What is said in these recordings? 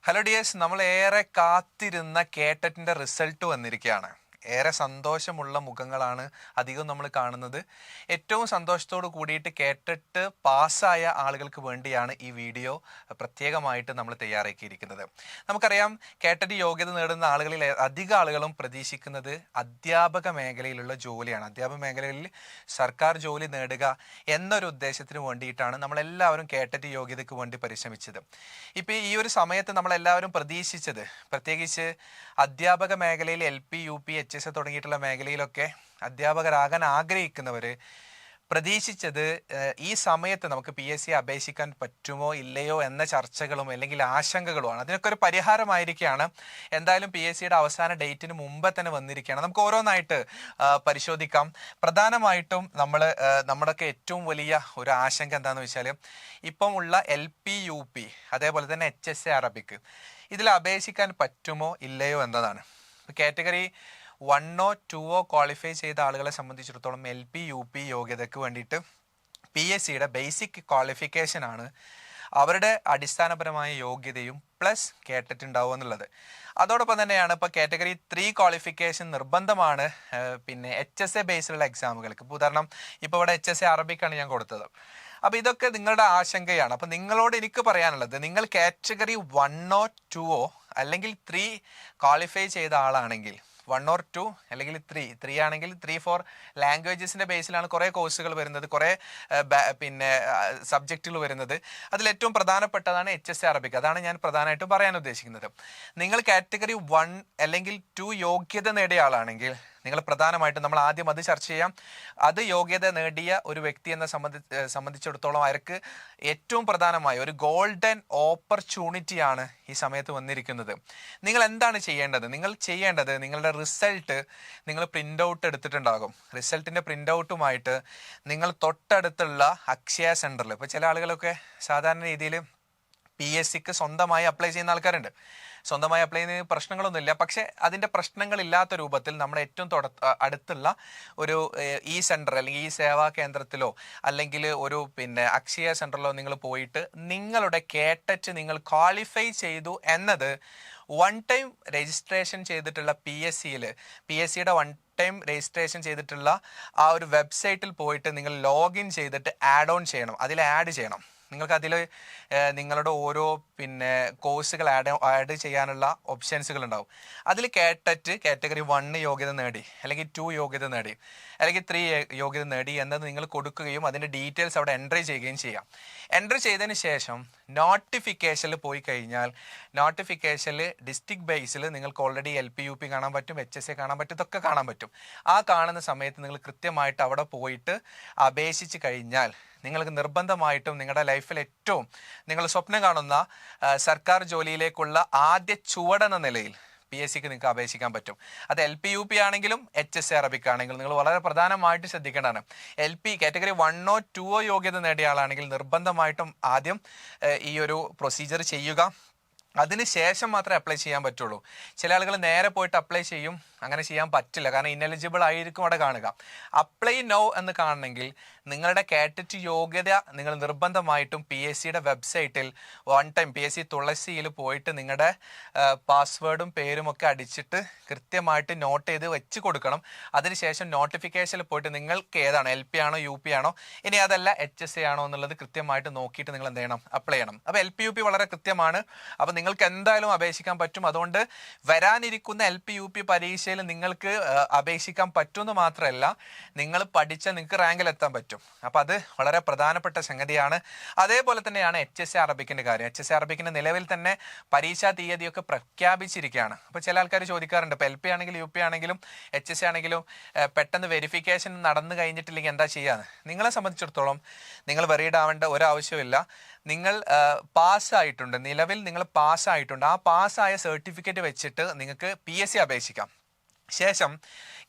Hello dears, നമ്മൾ ഏറെ കാത്തിരുന്ന കേട്ടറ്റിൻ്റെ റിസൾട്ട് വന്നിരിക്കുകയാണ്. ഏറെ സന്തോഷമുള്ള മുഖങ്ങളാണ് അധികം നമ്മൾ കാണുന്നത്. ഏറ്റവും സന്തോഷത്തോട് കൂടിയിട്ട് കേട്ടിട്ട് പാസ്സായ ആളുകൾക്ക് വേണ്ടിയാണ് ഈ വീഡിയോ പ്രത്യേകമായിട്ട് നമ്മൾ തയ്യാറാക്കിയിരിക്കുന്നത്. നമുക്കറിയാം, കേട്ടറ്റ് യോഗ്യത നേടുന്ന ആളുകളിൽ അധികം ആളുകളും പ്രതീക്ഷിക്കുന്നത് അധ്യാപക മേഖലയിലുള്ള ജോലിയാണ്. അധ്യാപക മേഖലയിൽ സർക്കാർ ജോലി നേടുക എന്നൊരു ഉദ്ദേശത്തിന് വേണ്ടിയിട്ടാണ് നമ്മളെല്ലാവരും കേട്ടറ്റ് യോഗ്യതയ്ക്ക് വേണ്ടി പരിശ്രമിച്ചത്. ഇപ്പോൾ ഈ ഒരു സമയത്ത് നമ്മളെല്ലാവരും പ്രതീക്ഷിച്ചത്, പ്രത്യേകിച്ച് അധ്യാപക മേഖലയിൽ LP UP HS തുടങ്ങിയിട്ടുള്ള മേഖലയിലൊക്കെ അധ്യാപകരാകാൻ ആഗ്രഹിക്കുന്നവർ പ്രതീക്ഷിച്ചത് ഈ സമയത്ത് നമുക്ക് PSC അപേക്ഷിക്കാൻ പറ്റുമോ ഇല്ലയോ എന്ന ചർച്ചകളും അല്ലെങ്കിൽ ആശങ്കകളുമാണ്. അതിനൊക്കെ ഒരു പരിഹാരമായിരിക്കുകയാണ്. എന്തായാലും PSCയുടെ അവസാന ഡേറ്റിന് മുമ്പ് തന്നെ വന്നിരിക്കുകയാണ്. നമുക്ക് ഓരോന്നായിട്ട് പരിശോധിക്കാം. പ്രധാനമായിട്ടും നമ്മുടെയൊക്കെ ഏറ്റവും വലിയ ഒരു ആശങ്ക എന്താണെന്ന് വെച്ചാൽ, ഇപ്പം ഉള്ള LP UP അതേപോലെ തന്നെ HSA അറബിക്ക് ഇതിൽ അപേക്ഷിക്കാൻ പറ്റുമോ ഇല്ലയോ എന്നതാണ്. കാറ്റഗറി 1ഓ 2ഓ ക്വാളിഫൈ ചെയ്ത ആളുകളെ സംബന്ധിച്ചിടത്തോളം LP UP യോഗ്യതയ്ക്ക് വേണ്ടിയിട്ട് PSCയുടെ ബേസിക് ക്വാളിഫിക്കേഷനാണ് അവരുടെ അടിസ്ഥാനപരമായ യോഗ്യതയും പ്ലസ് കേട്ടറ്റ് ഉണ്ടാവുക എന്നുള്ളത്. അതോടൊപ്പം തന്നെയാണ് ഇപ്പോൾ കാറ്റഗറി 3 ക്വാളിഫിക്കേഷൻ നിർബന്ധമാണ് പിന്നെ HSA ബേസിലുള്ള എക്സാമുകൾക്ക്. ഇപ്പോൾ ഉദാഹരണം, ഇപ്പോൾ ഇവിടെ HSA അറബിക്കാണ് ഞാൻ കൊടുത്തത്. അപ്പോൾ ഇതൊക്കെ നിങ്ങളുടെ ആശങ്കയാണ്. അപ്പോൾ നിങ്ങളോട് എനിക്ക് പറയാനുള്ളത്, നിങ്ങൾ കാറ്റഗറി 1ഓ 2ഓ അല്ലെങ്കിൽ 3 ക്വാളിഫൈ ചെയ്ത ആളാണെങ്കിൽ, 1 or 2 അല്ലെങ്കിൽ 3 ആണെങ്കിൽ 3-4 ലാംഗ്വേജസിൻ്റെ ബേസിലാണ് കുറേ കോഴ്സുകൾ വരുന്നത്, കുറേ പിന്നെ സബ്ജക്റ്റുകൾ വരുന്നത്. അതിലേറ്റവും പ്രധാനപ്പെട്ടതാണ് HSA അറബിക്. അതാണ് ഞാൻ പ്രധാനമായിട്ടും പറയാൻ ഉദ്ദേശിക്കുന്നത്. നിങ്ങൾ കാറ്റഗറി 1 അല്ലെങ്കിൽ 2 യോഗ്യത നേടിയ ആളാണെങ്കിൽ നിങ്ങൾ പ്രധാനമായിട്ടും, നമ്മൾ ആദ്യം അത് ചർച്ച ചെയ്യാം. അത് യോഗ്യത നേടിയ ഒരു വ്യക്തി എന്നെ സംബന്ധിച്ചിടത്തോളം അവർക്ക് ഏറ്റവും പ്രധാനമായ ഒരു ഗോൾഡൻ ഓപ്പർച്യൂണിറ്റിയാണ് ഈ സമയത്ത് വന്നിരിക്കുന്നത്. നിങ്ങൾ എന്താണ് ചെയ്യേണ്ടത്? നിങ്ങളുടെ റിസൾട്ട് നിങ്ങൾ പ്രിൻ്റ് ഔട്ട് എടുത്തിട്ടുണ്ടാകും. റിസൾട്ടിൻ്റെ പ്രിൻ്റ് ഔട്ടുമായിട്ട് നിങ്ങൾ തൊട്ടടുത്തുള്ള അക്ഷയ സെൻറ്ററിൽ, ഇപ്പോൾ ചില ആളുകളൊക്കെ സാധാരണ രീതിയിൽ PSCക്ക് സ്വന്തമായി അപ്ലൈ ചെയ്യുന്ന ആൾക്കാരുണ്ട്. സ്വന്തമായി അപ്ലൈ ചെയ്യുന്ന പ്രശ്നങ്ങളൊന്നുമില്ല. പക്ഷെ അതിൻ്റെ പ്രശ്നങ്ങളില്ലാത്ത രൂപത്തിൽ നമ്മുടെ ഏറ്റവും അടുത്തുള്ള ഒരു സെൻറ്റർ അല്ലെങ്കിൽ സേവാ കേന്ദ്രത്തിലോ അല്ലെങ്കിൽ ഒരു അക്ഷയ സെൻറ്ററിലോ നിങ്ങൾ പോയിട്ട് നിങ്ങളുടെ കേട്ടറ്റ് നിങ്ങൾ ക്വാളിഫൈ ചെയ്തു എന്നത് വൺ ടൈം രജിസ്ട്രേഷൻ ചെയ്തിട്ടുള്ള PSCയുടെ വൺ ടൈം രജിസ്ട്രേഷൻ ചെയ്തിട്ടുള്ള ആ ഒരു വെബ്സൈറ്റിൽ പോയിട്ട് നിങ്ങൾ ലോഗിൻ ചെയ്തിട്ട് അതിൽ ആഡ് ചെയ്യണം. നിങ്ങൾക്കതിൽ നിങ്ങളുടെ ഓരോ കോഴ്സുകൾ ആഡ് ചെയ്യാനുള്ള ഓപ്ഷൻസുകൾ ഉണ്ടാവും. അതിൽ കാറ്റഗറി 1 യോഗ്യത നേടി അല്ലെങ്കിൽ 2 യോഗ്യത നേടി അല്ലെങ്കിൽ 3 യോഗ്യത നേടി എന്നത് നിങ്ങൾ കൊടുക്കുകയും അതിൻ്റെ ഡീറ്റെയിൽസ് അവിടെ എൻട്രി ചെയ്യുകയും ചെയ്യാം. എൻട്രി ചെയ്തതിന് ശേഷം നോട്ടിഫിക്കേഷനിൽ പോയി കഴിഞ്ഞാൽ, നോട്ടിഫിക്കേഷനിൽ ഡിസ്ട്രിക്ട് ബേസിൽ നിങ്ങൾക്ക് ഓൾറെഡി LP UP കാണാൻ പറ്റും, HSA കാണാൻ പറ്റും, ഇതൊക്കെ കാണാൻ പറ്റും. ആ കാണുന്ന സമയത്ത് നിങ്ങൾ കൃത്യമായിട്ട് അവിടെ പോയിട്ട് അപേക്ഷിച്ച് കഴിഞ്ഞാൽ നിങ്ങൾക്ക് നിർബന്ധമായിട്ടും നിങ്ങളുടെ ലൈഫിൽ ഏറ്റവും നിങ്ങൾ സ്വപ്നം കാണുന്ന സർക്കാർ ജോലിയിലേക്കുള്ള ആദ്യ ചുവടെന്ന നിലയിൽ PSCക്ക് നിങ്ങൾക്ക് അപേക്ഷിക്കാൻ പറ്റും. അത് LP UP ആണെങ്കിലും HSA അറബിക് ആണെങ്കിലും നിങ്ങൾ വളരെ പ്രധാനമായിട്ട് ശ്രദ്ധിക്കേണ്ടതാണ്. കാറ്റഗറി 1ഓ 2ഓ യോഗ്യത നേടിയ ആളാണെങ്കിൽ നിർബന്ധമായിട്ടും ആദ്യം ഈ ഒരു പ്രൊസീജിയർ ചെയ്യുക. അതിന് ശേഷം മാത്രമേ അപ്ലൈ ചെയ്യാൻ പറ്റുള്ളൂ. ചില ആളുകൾ നേരെ പോയിട്ട് അപ്ലൈ ചെയ്യും. അങ്ങനെ ചെയ്യാൻ പറ്റില്ല, കാരണം ഇന്നെലിജിബിൾ ആയിരിക്കും അവിടെ കാണുക. അപ്ലൈ നൗ എന്ന് കാണണമെങ്കിൽ നിങ്ങളുടെ കാറ്ററ്റ് യോഗ്യത നിങ്ങൾ നിർബന്ധമായിട്ടും PSCയുടെ വെബ്സൈറ്റിൽ വൺ ടൈം PSC തുളസിയിൽ പോയിട്ട് നിങ്ങളുടെ പാസ്വേഡും പേരും ഒക്കെ അടിച്ചിട്ട് കൃത്യമായിട്ട് നോട്ട് ചെയ്ത് വെച്ച് കൊടുക്കണം. അതിനുശേഷം നോട്ടിഫിക്കേഷനിൽ പോയിട്ട് നിങ്ങൾക്ക് ഏതാണ്, LP ആണോ UP ആണോ, ഇനി അതല്ല HSA ആണോ എന്നുള്ളത് കൃത്യമായിട്ട് നോക്കിയിട്ട് നിങ്ങൾ എന്ത് ചെയ്യണം, അപ്ലൈ ചെയ്യണം. അപ്പോൾ LP UP വളരെ കൃത്യമാണ്. അപ്പോൾ നിങ്ങൾക്ക് എന്തായാലും അപേക്ഷിക്കാൻ പറ്റും. അതുകൊണ്ട് വരാനിരിക്കുന്ന LP UP പരീക്ഷയിൽ നിങ്ങൾക്ക് അപേക്ഷിക്കാൻ പറ്റുമെന്ന് മാത്രമല്ല, നിങ്ങൾ നിങ്ങൾക്ക് റാങ്കിൽ എത്താൻ പറ്റും. അപ്പോൾ അത് വളരെ പ്രധാനപ്പെട്ട സംഗതിയാണ്. അതേപോലെ തന്നെയാണ് HSA അറബിക്കിൻ്റെ കാര്യം. HSA അറബിക്കിൻ്റെ നിലവിൽ തന്നെ പരീക്ഷാ തീയതിയൊക്കെ പ്രഖ്യാപിച്ചിരിക്കുകയാണ്. അപ്പോൾ ചില ആൾക്കാർ ചോദിക്കാറുണ്ട്, ഇപ്പോൾ LP ആണെങ്കിലും UP ആണെങ്കിലും HSA ആണെങ്കിലും പെട്ടെന്ന് വെരിഫിക്കേഷൻ നടന്നു കഴിഞ്ഞിട്ടില്ലെങ്കിൽ എന്താ ചെയ്യാന്ന്. നിങ്ങളെ സംബന്ധിച്ചിടത്തോളം നിങ്ങൾ വെറീഡ് ആവേണ്ട ഒരാവശ്യമില്ല. നിങ്ങൾ പാസ്സായിട്ടുണ്ട്, നിലവിൽ നിങ്ങൾ പാസ്സായിട്ടുണ്ട്. ആ പാസ്സായ സർട്ടിഫിക്കറ്റ് വെച്ചിട്ട് നിങ്ങൾക്ക് PSC അപേക്ഷിക്കാം. ശേഷം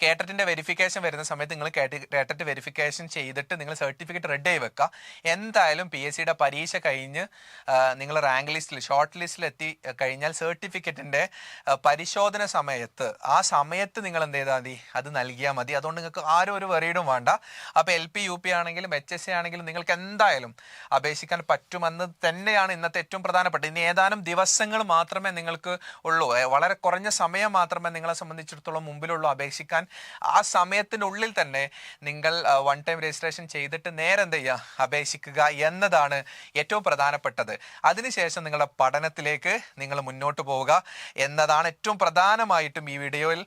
കേട്ടറ്റിന്റെ വെരിഫിക്കേഷൻ വരുന്ന സമയത്ത് നിങ്ങൾ കേട്ടറ്റ് വെരിഫിക്കേഷൻ ചെയ്തിട്ട് നിങ്ങൾ സർട്ടിഫിക്കറ്റ് റെഡി ആയി വെക്കുക. എന്തായാലും PSCയുടെ പരീക്ഷ കഴിഞ്ഞ് നിങ്ങൾ റാങ്ക് ലിസ്റ്റിൽ ഷോർട്ട് ലിസ്റ്റിൽ എത്തി കഴിഞ്ഞാൽ സർട്ടിഫിക്കറ്റിന്റെ പരിശോധന സമയത്ത് ആ സമയത്ത് നിങ്ങൾ എന്ത് ചെയ്താൽ മതി, അത് നൽകിയാൽ മതി. അതുകൊണ്ട് നിങ്ങൾക്ക് ആരും ഒരു വെറിയിടും വേണ്ട. അപ്പോൾ LP UP ആണെങ്കിലും HSC ആണെങ്കിലും നിങ്ങൾക്ക് എന്തായാലും അപേക്ഷിക്കാൻ പറ്റുമെന്ന് തന്നെയാണ് ഇന്നത്തെ ഏറ്റവും പ്രധാനപ്പെട്ട. ഇനി ഏതാനും ദിവസങ്ങൾ മാത്രമേ നിങ്ങൾക്ക് ഉള്ളൂ, വളരെ കുറഞ്ഞ സമയം മാത്രമേ നിങ്ങളെ സംബന്ധിച്ചിടത്തോളം മുമ്പിലുള്ളൂ അപേക്ഷിക്കാൻ. ആ സമയത്തിനുള്ളിൽ തന്നെ നിങ്ങൾ വൺ ടൈം രജിസ്ട്രേഷൻ ചെയ്തിട്ട് നേരെ എന്ത് ചെയ്യുക, അപേക്ഷിക്കുക എന്നതാണ് ഏറ്റവും പ്രധാനപ്പെട്ടത്. അതിനുശേഷം നിങ്ങളുടെ പഠനത്തിലേക്ക് നിങ്ങൾ മുന്നോട്ട് പോവുക എന്നതാണ് ഏറ്റവും പ്രധാനമായിട്ടും ഈ വീഡിയോയിൽ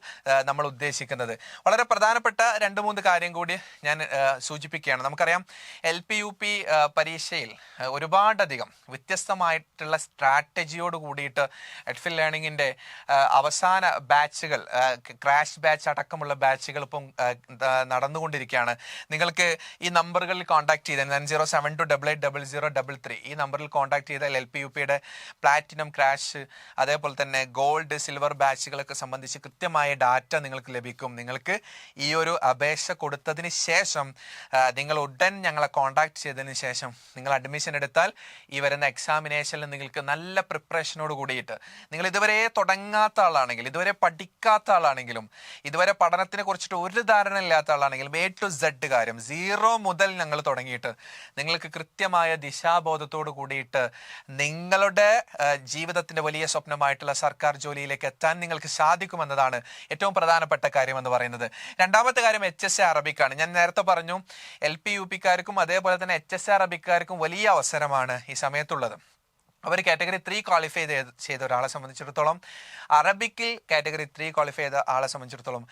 നമ്മൾ ഉദ്ദേശിക്കുന്നത്. വളരെ പ്രധാനപ്പെട്ട 2-3 കാര്യം കൂടി ഞാൻ സൂചിപ്പിക്കുകയാണ്. നമുക്കറിയാം LP UP പരീക്ഷയിൽ ഒരുപാടധികം വ്യത്യസ്തമായിട്ടുള്ള സ്ട്രാറ്റജിയോട് കൂടിയിട്ട് എഡ്ഫിൽ ലേണിങ്ങിൻ്റെ അവസാന ബാച്ചുകൾ, ക്രാഷ് ബാച്ച് അടക്കമുള്ള ബാച്ചുകൾ ഇപ്പം നടന്നുകൊണ്ടിരിക്കുകയാണ്. നിങ്ങൾക്ക് ഈ നമ്പറുകളിൽ കോൺടാക്ട് ചെയ്താൽ 9072880033 ഈ നമ്പറിൽ കോൺടാക്ട് ചെയ്താൽ LP UPയുടെ പ്ലാറ്റിനം, ക്രാഷ്, അതേപോലെ തന്നെ ഗോൾഡ്, സിൽവർ ബാച്ചുകളൊക്കെ സംബന്ധിച്ച് കൃത്യമായ ഡാറ്റ നിങ്ങൾക്ക് ലഭിക്കും. നിങ്ങൾക്ക് ഈ ഒരു അപേക്ഷ കൊടുത്തതിന് ശേഷം നിങ്ങൾ ഉടൻ ഞങ്ങളെ കോൺടാക്ട് ചെയ്തതിന് ശേഷം നിങ്ങൾ അഡ്മിഷൻ എടുത്താൽ ഈ വരുന്ന എക്സാമിനേഷനിൽ നിങ്ങൾക്ക് നല്ല പ്രിപ്പറേഷനോട് കൂടിയിട്ട്, നിങ്ങൾ ഇതുവരെ തുടങ്ങാത്ത ആളാണെങ്കിൽ, ഇതുവരെ പഠിക്കാത്ത ആളാണെങ്കിലും, ഇതുവരെ പഠനത്തിനെ കുറിച്ചിട്ട് ഒരു ധാരണ ഇല്ലാത്ത ആളാണെങ്കിലും A to Z കാര്യം 0 മുതൽ ഞങ്ങൾ തുടങ്ങിയിട്ട് നിങ്ങൾക്ക് കൃത്യമായ ദിശാബോധത്തോട് കൂടിയിട്ട് നിങ്ങളുടെ ജീവിതത്തിന്റെ വലിയ സ്വപ്നമായിട്ടുള്ള സർക്കാർ ജോലിയിലേക്ക് എത്താൻ നിങ്ങൾക്ക് സാധിക്കുമെന്നതാണ് ഏറ്റവും പ്രധാനപ്പെട്ട കാര്യം എന്ന് പറയുന്നത്. രണ്ടാമത്തെ കാര്യം HSC അറബിക്കാണ്. ഞാൻ നേരത്തെ പറഞ്ഞു LP UPക്കാർക്കും അതേപോലെ തന്നെ HSC അറബിക്കാർക്കും വലിയ അവസരമാണ് ഈ സമയത്തുള്ളത്. അവർ കാറ്റഗറി 3 ക്വാളിഫൈ ചെയ്ത ഒരാളെ സംബന്ധിച്ചിടത്തോളം, അറബിക്കിൽ കാറ്റഗറി 3 ക്വാളിഫൈ ചെയ്ത ആളെ സംബന്ധിച്ചിടത്തോളം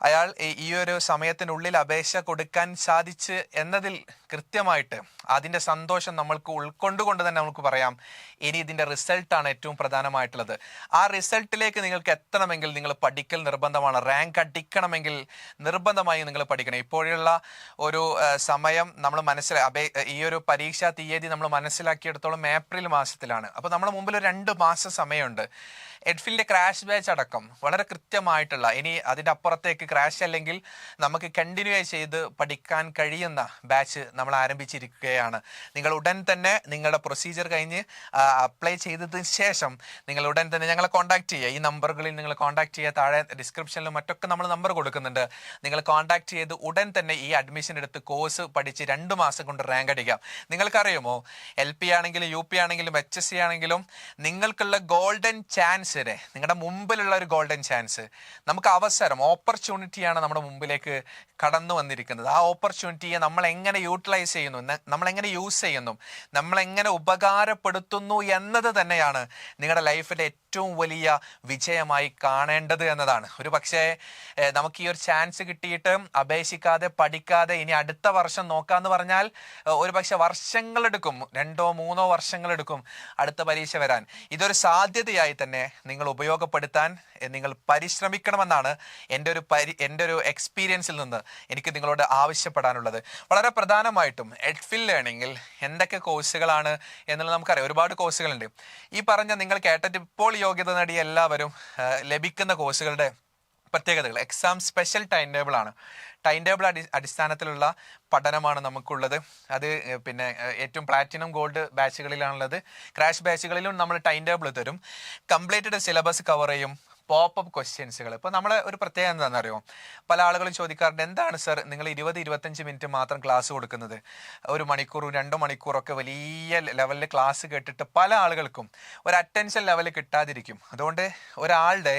അയാൾ ഈ ഒരു സമയത്തിനുള്ളിൽ അപേക്ഷ കൊടുക്കാൻ സാധിച്ച് എന്നതിൽ കൃത്യമായിട്ട് അതിൻ്റെ സന്തോഷം നമ്മൾക്ക് ഉൾക്കൊണ്ടുകൊണ്ട് തന്നെ നമുക്ക് പറയാം, ഇനി ഇതിൻ്റെ റിസൾട്ടാണ് ഏറ്റവും പ്രധാനമായിട്ടുള്ളത്. ആ റിസൾട്ടിലേക്ക് നിങ്ങൾക്ക് എത്തണമെങ്കിൽ നിങ്ങൾ പഠിക്കൽ നിർബന്ധമാണ്. റാങ്ക് അടിക്കണമെങ്കിൽ നിർബന്ധമായി നിങ്ങൾ പഠിക്കണം. ഇപ്പോഴുള്ള ഒരു സമയം നമ്മൾ ഈ ഒരു പരീക്ഷാ തീയതി നമ്മൾ മനസ്സിലാക്കിയെടുത്തോളം ഏപ്രിൽ മാസത്തിലാണ്. അപ്പോൾ നമ്മുടെ മുമ്പിൽ ഒരു 2 മാസം സമയമുണ്ട്. എഡ്ഫിലിന്റെ ക്രാഷ് ബാച്ച് അടക്കം വളരെ കൃത്യമായിട്ടുള്ള, ഇനി അതിൻ്റെ അപ്പുറത്തേക്ക് ക്രാഷ് അല്ലെങ്കിൽ നമുക്ക് കണ്ടിന്യൂ ചെയ്ത് പഠിക്കാൻ കഴിയുന്ന ബാച്ച് നമ്മൾ ആരംഭിച്ചിരിക്കുകയാണ്. നിങ്ങൾ ഉടൻ തന്നെ നിങ്ങളുടെ പ്രൊസീജിയർ കഴിഞ്ഞ് അപ്ലൈ ചെയ്തതിന് ശേഷം നിങ്ങൾ ഉടൻ തന്നെ ഞങ്ങളെ കോൺടാക്ട് ചെയ്യുക. ഈ നമ്പറുകളിൽ നിങ്ങൾ കോൺടാക്ട് ചെയ്യുക. താഴെ ഡിസ്ക്രിപ്ഷനിലും മറ്റൊക്കെ നമ്മൾ നമ്പർ കൊടുക്കുന്നുണ്ട്. നിങ്ങൾ കോൺടാക്ട് ചെയ്ത് ഉടൻ തന്നെ ഈ അഡ്മിഷൻ എടുത്ത് കോഴ്സ് പഠിച്ച് 2 മാസം കൊണ്ട് റാങ്ക് അടിക്കാം. നിങ്ങൾക്കറിയുമോ, LP ആണെങ്കിലും UP ആണെങ്കിലും HSC ആണെങ്കിലും നിങ്ങൾക്കുള്ള ഗോൾഡൻ ചാൻസ്, നിങ്ങളുടെ മുമ്പിലുള്ള ഒരു ഗോൾഡൻ ചാൻസ്, നമുക്ക് അവസരം, ഓപ്പർച്യൂണിറ്റിയാണ് നമ്മുടെ മുമ്പിലേക്ക് കടന്നു വന്നിരിക്കുന്നത്. ആ ഓപ്പർച്യൂണിറ്റിയെ നമ്മൾ എങ്ങനെ യൂട്ടിലൈസ് ചെയ്യുന്നു, നമ്മൾ എങ്ങനെ യൂസ് ചെയ്യുന്നു, നമ്മൾ എങ്ങനെ ഉപകാരപ്പെടുത്തുന്നു എന്നത് തന്നെയാണ് നിങ്ങളുടെ ലൈഫിലെ ഏറ്റവും വലിയ വിജയമായി കാണേണ്ടത് എന്നതാണ്. ഒരു പക്ഷേ നമുക്ക് ഈ ഒരു ചാൻസ് കിട്ടിയിട്ട് അപേക്ഷിക്കാതെ പഠിക്കാതെ ഇനി അടുത്ത വർഷം നോക്കാന്ന് പറഞ്ഞാൽ ഒരു പക്ഷെ വർഷങ്ങളെടുക്കും, 2-3 വർഷങ്ങളെടുക്കും അടുത്ത പരീക്ഷ വരാൻ. ഇതൊരു സാധ്യതയായി തന്നെ നിങ്ങൾ ഉപയോഗപ്പെടുത്താൻ നിങ്ങൾ പരിശ്രമിക്കണമെന്നാണ് എൻ്റെ ഒരു എക്സ്പീരിയൻസിൽ നിന്ന് എനിക്ക് നിങ്ങളോട് ആവശ്യപ്പെടാനുള്ളത്. വളരെ പ്രധാനമായിട്ടും എഡ്ഫിൽ ലേണിങ്ങിൽ എന്തൊക്കെ കോഴ്സുകളാണ് എന്നുള്ളത് നമുക്കറിയാം. ഒരുപാട് കോഴ്സുകളുണ്ട്. ഈ പറഞ്ഞ നിങ്ങൾ കേട്ടിട്ട് ഇപ്പോൾ യോഗ്യത നേടിയ എല്ലാവരും ലഭിക്കുന്ന കോഴ്സുകളുടെ പ്രത്യേകതകൾ, എക്സാം സ്പെഷ്യൽ ടൈം ടേബിൾ ആണ്. ടൈം ടേബിൾ അടിസ്ഥാനത്തിലുള്ള പഠനമാണ് നമുക്കുള്ളത്. അത് പിന്നെ ഏറ്റവും പ്ലാറ്റിനം, ഗോൾഡ് ബാച്ചുകളിലാണുള്ളത്. ക്രാഷ് ബാച്ചുകളിലും നമ്മൾ ടൈം ടേബിൾ തരും. കംപ്ലീറ്റഡ് സിലബസ് കവർ ചെയ്യും. പോപ്പപ്പ് ക്വസ്റ്റ്യൻസുകൾ. ഇപ്പോൾ നമ്മൾ ഒരു പ്രത്യേകത എന്താണെന്ന് അറിയോ, പല ആളുകളും ചോദിക്കാറുണ്ട്, എന്താണ് സർ നിങ്ങൾ 20-25 മിനിറ്റ് മാത്രം ക്ലാസ് കൊടുക്കുന്നത്, 1 മണിക്കൂറും 2 മണിക്കൂറൊക്കെ വലിയ ലെവലിൽ ക്ലാസ് കേട്ടിട്ട് പല ആളുകൾക്കും ഒരു അറ്റൻഷൻ ലെവൽ കിട്ടാതിരിക്കും. അതുകൊണ്ട് ഒരാളുടെ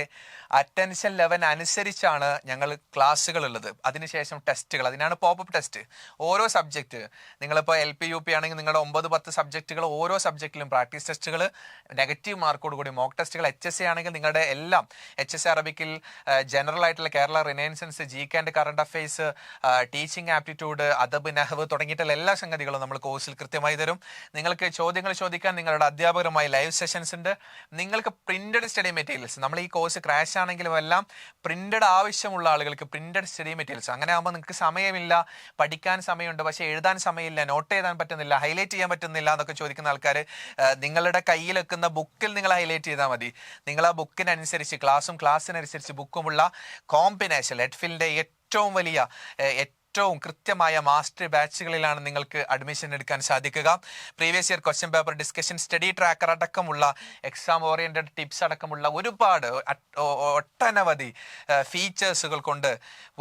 അറ്റൻഷൻ ലെവൽ അനുസരിച്ചാണ് ഞങ്ങൾ ക്ലാസ്സുകൾ ഉള്ളത്. അതിനുശേഷം ടെസ്റ്റുകൾ, അതിനാണ് പോപ്പപ്പ് ടെസ്റ്റ്. ഓരോ സബ്ജക്റ്റ്, നിങ്ങളിപ്പോൾ LP UP ആണെങ്കിൽ നിങ്ങളുടെ 9-10 സബ്ജക്റ്റുകൾ, ഓരോ സബ്ജക്റ്റിലും പ്രാക്ടീസ് ടെസ്റ്റുകൾ, നെഗറ്റീവ് മാർക്കോട് കൂടി മോക്ക് ടെസ്റ്റുകൾ. HSC ആണെങ്കിൽ നിങ്ങളുടെ എല്ലാം, HSC അറബിക്കിൽ ജനറൽ ആയിട്ടുള്ള Kerala renaissance, GK and current affairs, teaching aptitude, അദബ്, നഹ്വ് തുടങ്ങിയിട്ടുള്ള എല്ലാ സംഗതികളും നമ്മൾ കോഴ്സിൽ കൃത്യമായി തരും. നിങ്ങൾക്ക് ചോദ്യങ്ങൾ ചോദിക്കാൻ നിങ്ങളുടെ അധ്യാപകരുമായി ലൈവ് സെഷൻസ് ഉണ്ട്. നിങ്ങൾക്ക് പ്രിന്റഡ് സ്റ്റഡി മെറ്റീരിയൽസ്, നമ്മൾ ഈ കോഴ്സ് ക്രാഷ് ആണെങ്കിലും എല്ലാം പ്രിന്റഡ് ആവശ്യമുള്ള ആളുകൾക്ക് പ്രിന്റഡ് സ്റ്റഡി മെറ്റീരിയൽസ്. അങ്ങനെ ആകുമ്പോൾ നിങ്ങൾക്ക് സമയമില്ല, പഠിക്കാൻ സമയമുണ്ട് പക്ഷേ എഴുതാൻ സമയമില്ല, നോട്ട് എഴുതാൻ പറ്റുന്നില്ല, ഹൈലൈറ്റ് ചെയ്യാൻ പറ്റുന്നില്ല എന്നൊക്കെ ചോദിക്കുന്ന ആൾക്കാർ, നിങ്ങളുടെ കയ്യിൽ വെക്കുന്ന ബുക്കിൽ നിങ്ങൾ ഹൈലൈറ്റ് ചെയ്താൽ മതി. നിങ്ങൾ ആ ബുക്കിനനുസരിച്ച് ക്ലാസ്സിനനുസരിച്ച് ബുക്കുമുള്ള കോമ്പിനേഷൻ എഡ്ഫിലിൻ്റെ ഏറ്റവും വലിയ ഏറ്റവും കൃത്യമായ മാസ്റ്റർ ബാച്ചുകളിലാണ് നിങ്ങൾക്ക് അഡ്മിഷൻ എടുക്കാൻ സാധിക്കുക. Previous year question paper discussion, study tracker അടക്കമുള്ള എക്സാം ഓറിയന്റഡ് ടിപ്സ് അടക്കമുള്ള ഒരുപാട് ഒട്ടനവധി ഫീച്ചേഴ്സുകൾ കൊണ്ട്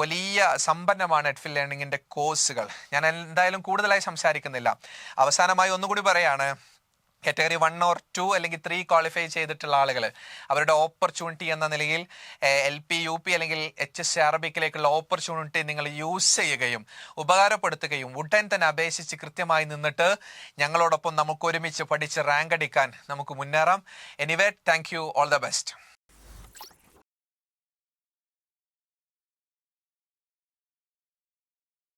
വലിയ സമ്പന്നമാണ് എഡ്ഫിൽ ലേണിംഗിൻ്റെ കോഴ്സുകൾ. ഞാൻ എന്തായാലും കൂടുതലായി സംസാരിക്കുന്നില്ല. അവസാനമായി ഒന്നുകൂടി പറയാണ്, കാറ്റഗറി 1 or 2 അല്ലെങ്കിൽ 3 ക്വാളിഫൈ ചെയ്തിട്ടുള്ള ആളുകൾ അവരുടെ ഓപ്പർച്യൂണിറ്റി എന്ന നിലയിൽ LP UP അല്ലെങ്കിൽ HS അറബിക്കിലേക്കുള്ള ഓപ്പർച്യൂണിറ്റി നിങ്ങൾ യൂസ് ചെയ്യുകയും ഉപകാരപ്പെടുത്തുകയും ഉടൻ തന്നെ അപേക്ഷിച്ച് കൃത്യമായി നിന്നിട്ട് ഞങ്ങളോടൊപ്പം നമുക്ക് ഒരുമിച്ച് പഠിച്ച് റാങ്ക് അടിക്കാൻ നമുക്ക് മുന്നേറാം. Anyway, thank you, all the best.